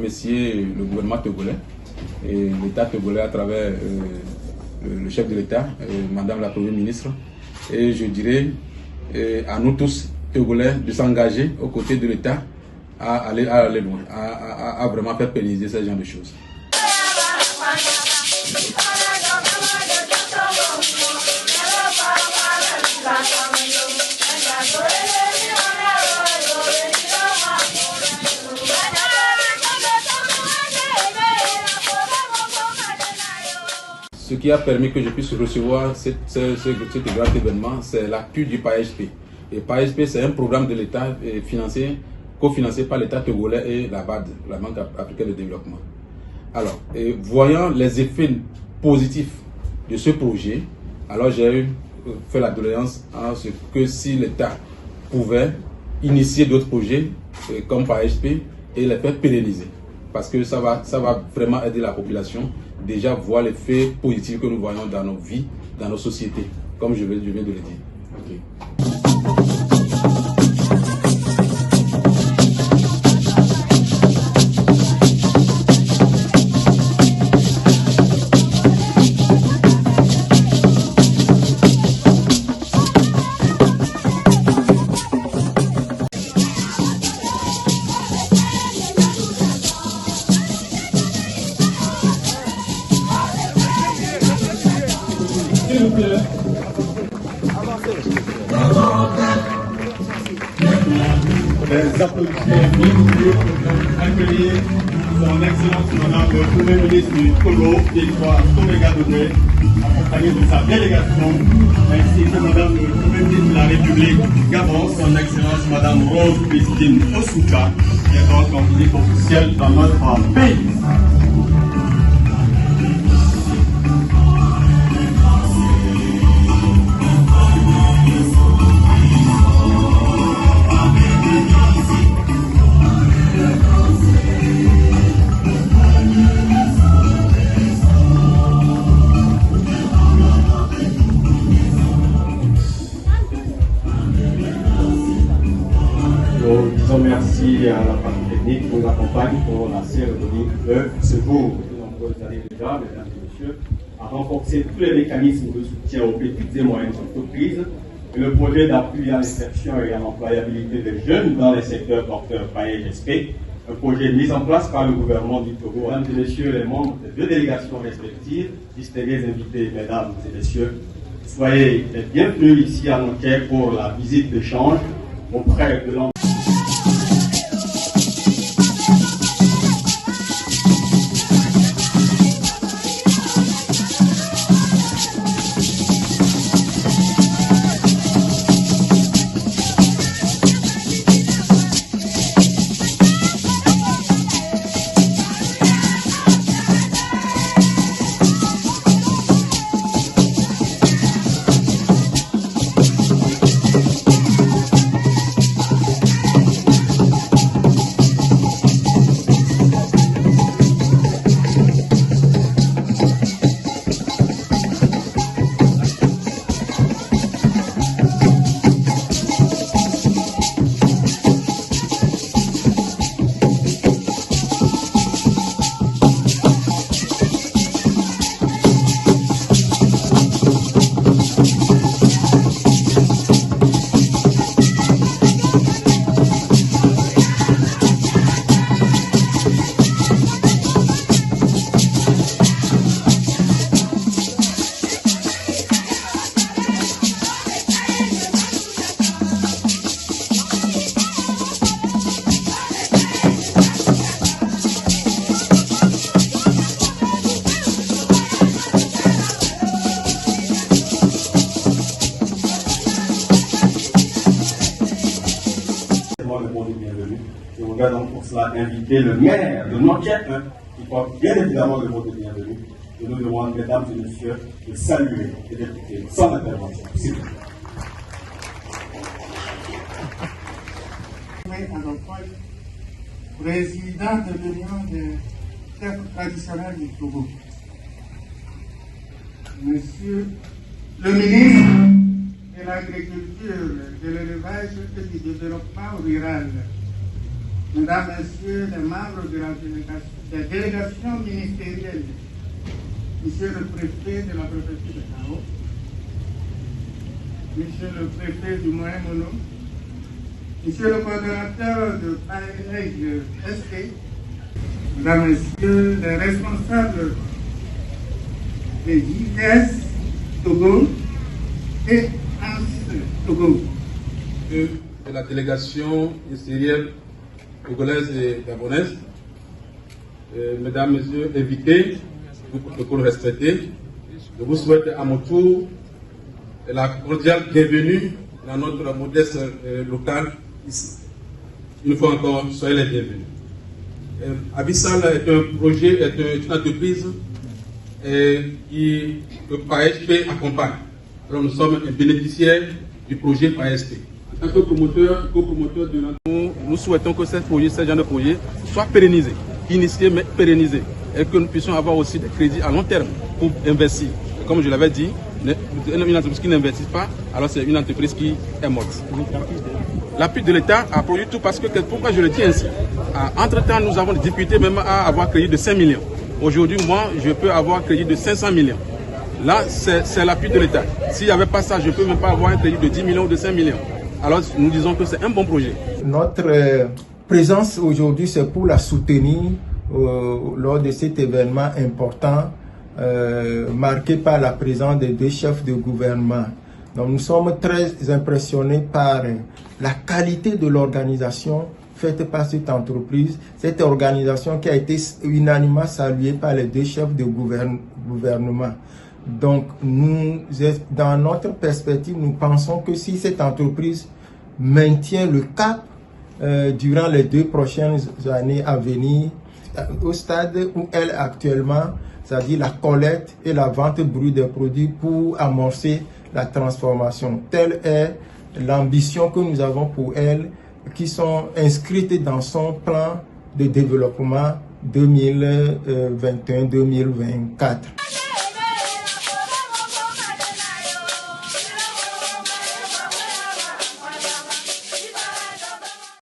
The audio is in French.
remercier le gouvernement togolais et l'État togolais à travers le chef de l'État, Madame la Première ministre. Et je dirais à nous tous, Togolais, de s'engager aux côtés de l'État à aller loin, à vraiment faire pérenniser ce genre de choses. Ce qui a permis que je puisse recevoir ce grand événement, c'est l'appui du PAEJP. Et PAEJP, c'est un programme de l'État cofinancé par l'État togolais et la BAD, la Banque africaine de développement. Alors, voyant les effets positifs de ce projet, alors j'ai fait la doléance à ce que si l'État pouvait initier d'autres projets comme PAEJP et les faire pérenniser. Parce que ça va vraiment aider la population déjà voir l'effet positif que nous voyons dans nos vies, dans nos sociétés, comme je viens de le dire. Okay. Les applaudissements bienvenus pour accueillir son Excellence Madame le Premier ministre du Togo, Victoire Toméga Doné, accompagné de sa délégation, ainsi que Madame le Premier ministre de la République du Gabon, son Excellence Madame Rose Christine Osuka, qui est donc en visite officielle dans notre pays. Nous disons merci à la partie technique qui nous accompagne pour la cérémonie de ce jour. De nombreuses années déjà, mesdames et messieurs, à renforcer tous les mécanismes de soutien aux petites et moyennes entreprises et le projet d'appui à l'insertion et à l'employabilité des jeunes dans les secteurs porteurs PAEJP, un projet mis en place par le gouvernement du Togo. Mesdames et messieurs, les membres des deux délégations respectives, distingués invités, mesdames et messieurs, soyez les bienvenus ici à Nanterre pour la visite d'échange auprès de l'entreprise. Je voudrais donc pour cela inviter le maire de Nanterre, qui porte bien évidemment le mot de bienvenue. Je nous demande, mesdames et messieurs, de saluer et d'écouter son intervention. S'il vous plaît. Président de l'Union des chefs traditionnels du Togo, Monsieur le ministre de l'Agriculture, de l'Élevage et du Développement rural, Mesdames, Messieurs les membres de la délégation ministérielle, Monsieur le préfet de la préfecture de Gao, Monsieur le préfet du Moyen-Mono, Monsieur le coordonnateur de PAESP, Mesdames, Messieurs les responsables des JS Togo et ANS Togo. De la délégation ministérielle togolaise et gabonaise, mesdames, messieurs, invités, beaucoup de retraités, je vous souhaite à mon tour la cordiale bienvenue dans notre modeste local ici. Une fois encore, soyez les bienvenus. Abyssal est un projet, est une entreprise qui le PAESP accompagne. Alors nous sommes un bénéficiaire du projet PAESP. En tant que promoteur, copromoteur de l'entreprise, nous souhaitons que ce genre de projet soit pérennisé, initié mais pérennisé, et que nous puissions avoir aussi des crédits à long terme pour investir. Et comme je l'avais dit, une entreprise qui n'investit pas, alors c'est une entreprise qui est morte. L'appui de l'État a produit tout parce que, pourquoi je le dis ainsi? Entre-temps, nous avons des difficultés même à avoir un crédit de 5 millions. Aujourd'hui, moi, je peux avoir un crédit de 500 millions. Là, c'est l'appui de l'État. S'il n'y avait pas ça, je ne peux même pas avoir un crédit de 10 millions ou de 5 millions. Alors, nous disons que c'est un bon projet. Notre présence aujourd'hui, c'est pour la soutenir lors de cet événement important marqué par la présence des deux chefs de gouvernement. Donc, nous sommes très impressionnés par la qualité de l'organisation faite par cette entreprise, cette organisation qui a été unanimement saluée par les deux chefs de gouvernement. Donc, dans notre perspective, nous pensons que si cette entreprise maintient le cap durant les 2 prochaines années à venir, au stade où elle est actuellement, c'est-à-dire la collecte et la vente brute des produits pour amorcer la transformation. Telle est l'ambition que nous avons pour elle, qui sont inscrites dans son plan de développement 2021-2024.